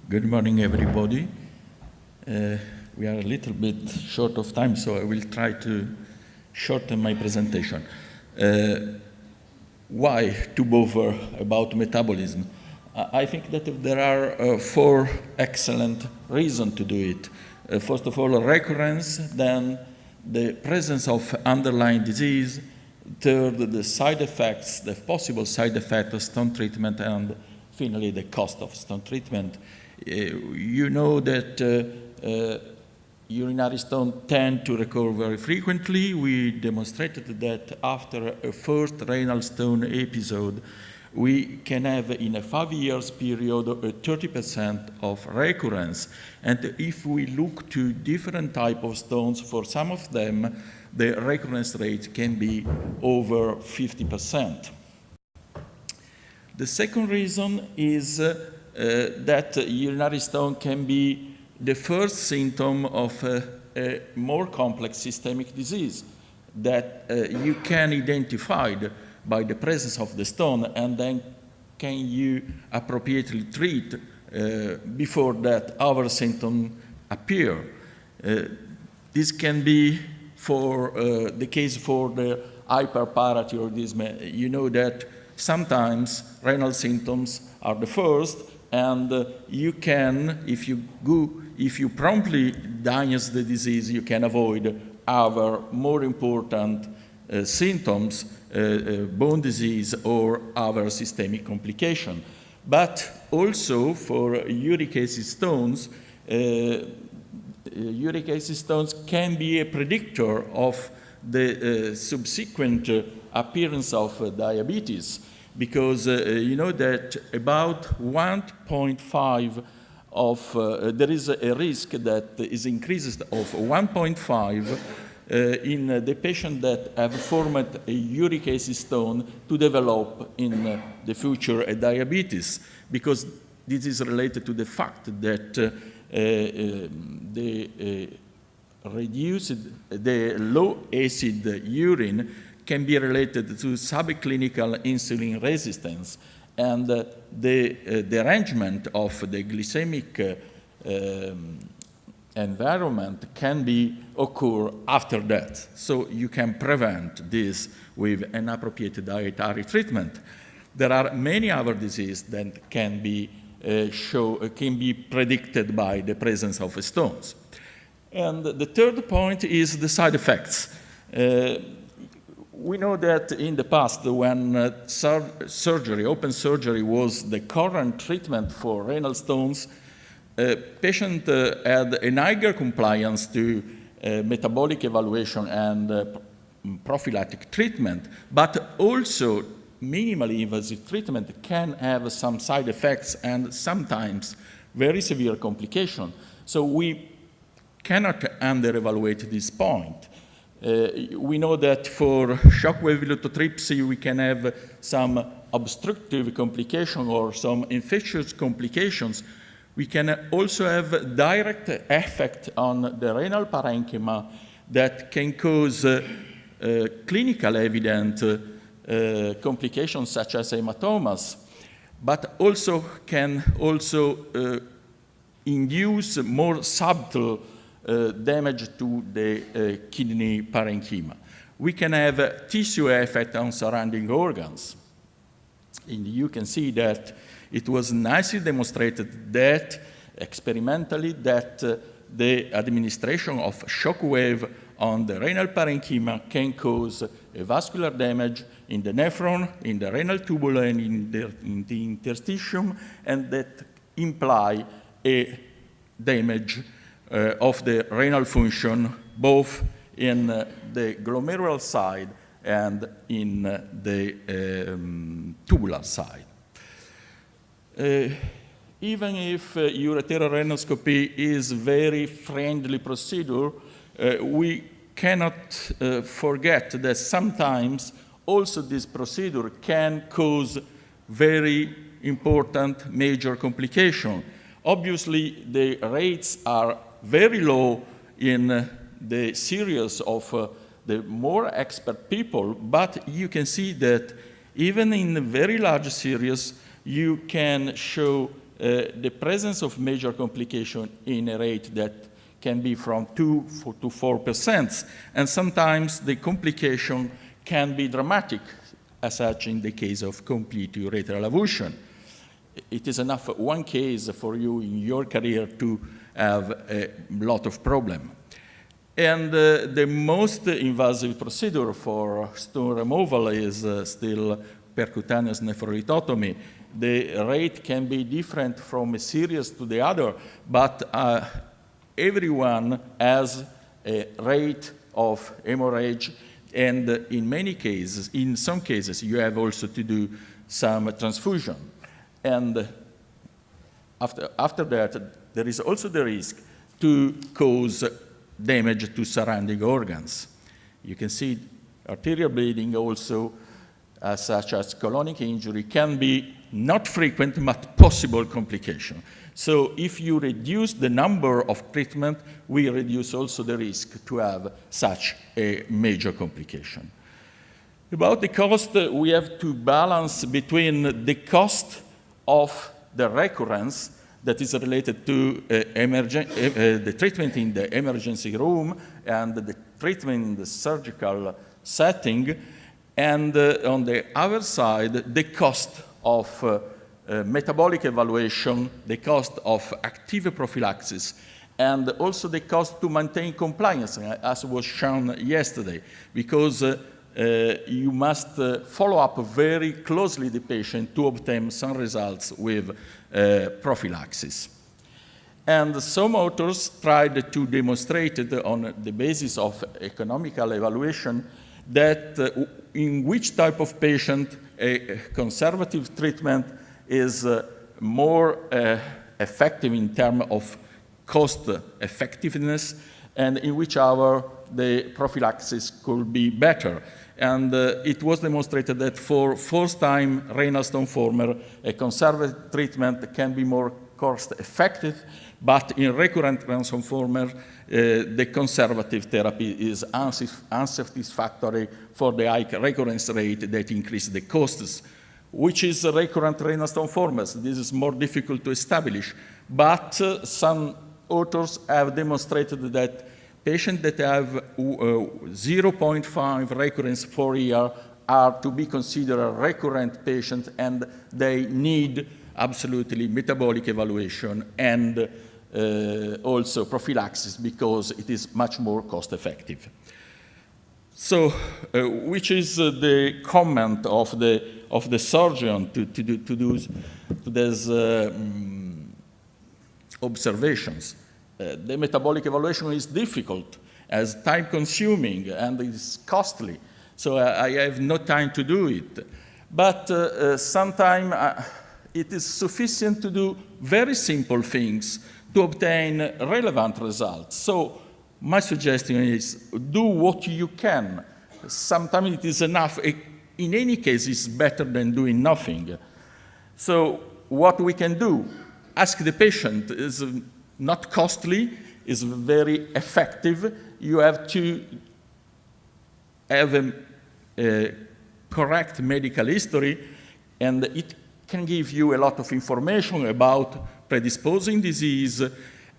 Good morning, everybody. We are a little bit short of time, so I will try to shorten my presentation. Why to bother about metabolism? I think that there are four excellent reasons to do it. First of all, recurrence, then the presence of underlying disease, third, the side effects, the possible side effect of stone treatment, and finally, the cost of stone treatment. You know that urinary stones tend to recur very frequently. We demonstrated that after a first renal stone episode, we can have in a 5 years period a 30% of recurrence. And if we look to different types of stones, for some of them, the recurrence rate can be over 50%. The second reason is that urinary stone can be the first symptom of a more complex systemic disease that you can identify by the presence of the stone, and then can you appropriately treat before that other symptoms appear. This can be for the case for the hyperparathyroidism. You know that sometimes renal symptoms are the first, and you can, if you promptly diagnose the disease, you can avoid other more important symptoms, bone disease or other systemic complication. But also for uric acid stones, uric acid stones can be a predictor of the subsequent appearance of diabetes, because you know that about 1.5 of, there is a risk that is increases of 1.5 in the patient that have formed a uric acid stone to develop in the future a diabetes, because this is related to the fact that the low acid urine can be related to subclinical insulin resistance, and the arrangement of the glycemic environment can occur after that. So you can prevent this with an appropriate dietary treatment. There are many other diseases that can be predicted by the presence of stones. And the third point is the side effects. We know that in the past, when surgery, open surgery, was the current treatment for renal stones, patients had a higher compliance to metabolic evaluation and prophylactic treatment, but also minimally invasive treatment can have some side effects and sometimes very severe complications. So we cannot under-evaluate this point. We know that for shockwave lithotripsy, we can have some obstructive complication or some infectious complications. We can also have direct effect on the renal parenchyma that can cause clinical evident complications such as hematomas, but also can induce more subtle damage to the kidney parenchyma. We can have tissue effect on surrounding organs. And you can see that it was nicely demonstrated that, experimentally, that the administration of shock wave on the renal parenchyma can cause a vascular damage in the nephron, in the renal tubule, and in the interstitium, and that imply a damage of the renal function, both in the glomerular side and in the tubular side. Even if ureterorhinoscopy is a very friendly procedure, we cannot forget that sometimes also this procedure can cause very important major complications. Obviously, the rates are very low in the series of the more expert people, but you can see that even in a very large series, you can show the presence of major complication in a rate that can be from 2 to 4%, and sometimes the complication can be dramatic, as such in the case of complete urethral avulsion. It is enough one case for you in your career to have a lot of problem. And the most invasive procedure for stone removal is still percutaneous nephrolithotomy. The rate can be different from a series to the other, but everyone has a rate of hemorrhage, and in many cases, in some cases, you have also to do some transfusion. And after that, there is also the risk to cause damage to surrounding organs. You can see arterial bleeding also, such as colonic injury, can be not frequent but possible complication. So if you reduce the number of treatment, we reduce also the risk to have such a major complication. About the cost, we have to balance between the cost of the recurrence that is related to the treatment in the emergency room and the treatment in the surgical setting, and on the other side, the cost of metabolic evaluation, the cost of active prophylaxis, and also the cost to maintain compliance, as was shown yesterday, because you must follow up very closely the patient to obtain some results with prophylaxis. And some authors tried to demonstrate on the basis of economical evaluation that in which type of patient a conservative treatment is more effective in terms of cost effectiveness, and in which hour the prophylaxis could be better. And it was demonstrated that for first-time renal stone former, a conservative treatment can be more cost-effective, but in recurrent renal stone former, the conservative therapy is unsatisfactory for the high recurrence rate that increases the costs. Which is recurrent renal stone formers? This is more difficult to establish, but some authors have demonstrated that patients that have 0.5 recurrence per year are to be considered a recurrent patient, and they need absolutely metabolic evaluation and also prophylaxis, because it is much more cost effective. So, which is the comment of the surgeon to these observations? The metabolic evaluation is difficult, as time-consuming, and is costly. So I have no time to do it. But sometimes it is sufficient to do very simple things to obtain relevant results. So my suggestion is do what you can. Sometimes it is enough. In any case, it's better than doing nothing. So what we can do, ask the patient, is not costly, is very effective. You have to have a correct medical history, and it can give you a lot of information about predisposing disease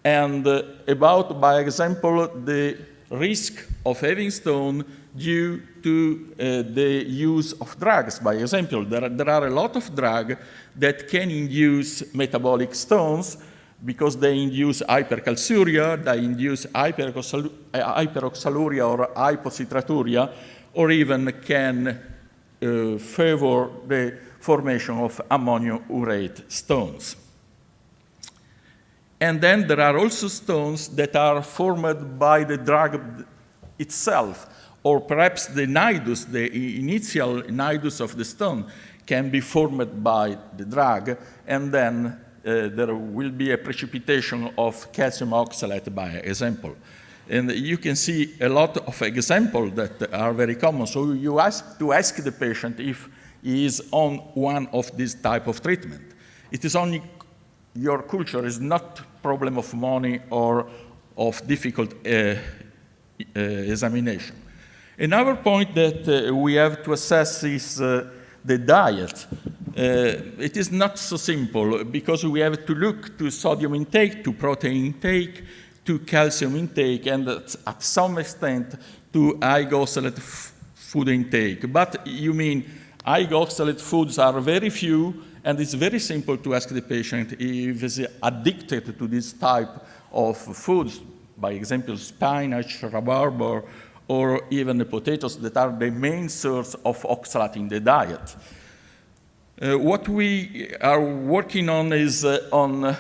and about, by example, the risk of having stone due to the use of drugs. By example, there are a lot of drugs that can induce metabolic stones because they induce hypercalciuria, they induce hyperoxaluria or hypocitraturia, or even can favor the formation of ammonium urate stones. And then there are also stones that are formed by the drug itself, or perhaps the nidus, the initial nidus of the stone, can be formed by the drug, and then there will be a precipitation of calcium oxalate, by example. And you can see a lot of examples that are very common. So you have to ask the patient if he is on one of these type of treatment. It is only your culture, is not problem of money or of difficult examination. Another point that we have to assess is the diet. It is not so simple because we have to look to sodium intake, to protein intake, to calcium intake, and at some extent to high oxalate food intake. But you mean high oxalate foods are very few, and it's very simple to ask the patient if he's addicted to this type of foods, by example, spinach, rhubarb, or even the potatoes that are the main source of oxalate in the diet. What we are working on is on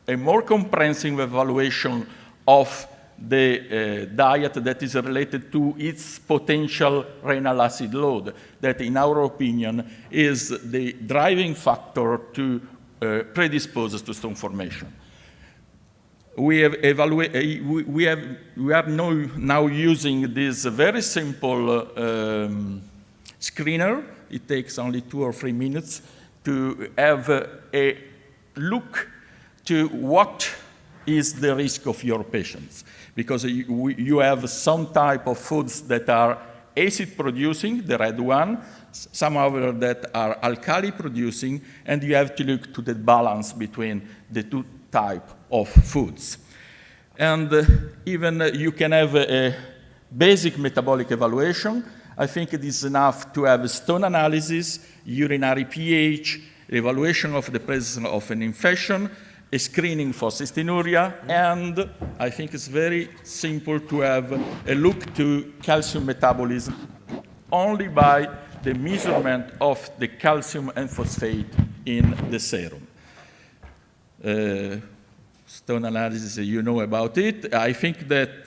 a more comprehensive evaluation of the diet that is related to its potential renal acid load, that in our opinion is the driving factor to predispose to stone formation. We are now using this very simple screener. It takes only 2 or 3 minutes to have a look to what is the risk of your patients. Because you have some type of foods that are acid producing, the red one, some other that are alkali producing, and you have to look to the balance between the two types of foods. And even you can have a basic metabolic evaluation. I think it is enough to have a stone analysis, urinary pH, evaluation of the presence of an infection, a screening for cystinuria, and I think it's very simple to have a look to calcium metabolism only by the measurement of the calcium and phosphate in the serum. Stone analysis, you know about it. I think that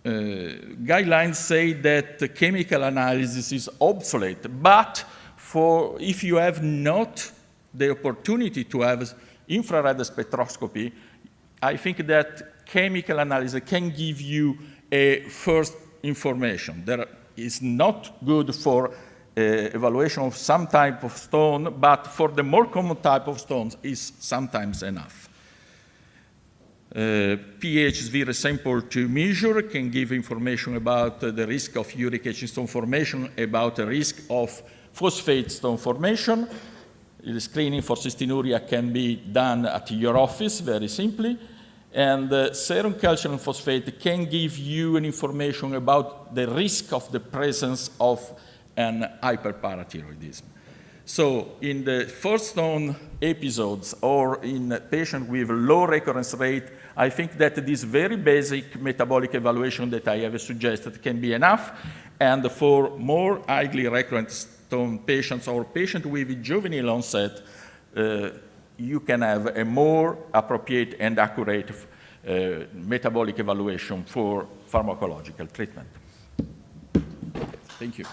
guidelines say that chemical analysis is obsolete, but if you have not the opportunity to have infrared spectroscopy, I think that chemical analysis can give you a first information. That is not good for evaluation of some type of stone, but for the more common type of stones is sometimes enough. pH is very simple to measure, can give information about the risk of uric acid stone formation, about the risk of phosphate stone formation. The screening for cystinuria can be done at your office very simply. And serum calcium and phosphate can give you an information about the risk of the presence of an hyperparathyroidism. So in the first stone episodes or in a patient with low recurrence rate, I think that this very basic metabolic evaluation that I have suggested can be enough. And for more highly recurrent stone patients or patients with juvenile onset, you can have a more appropriate and accurate metabolic evaluation for pharmacological treatment. Thank you.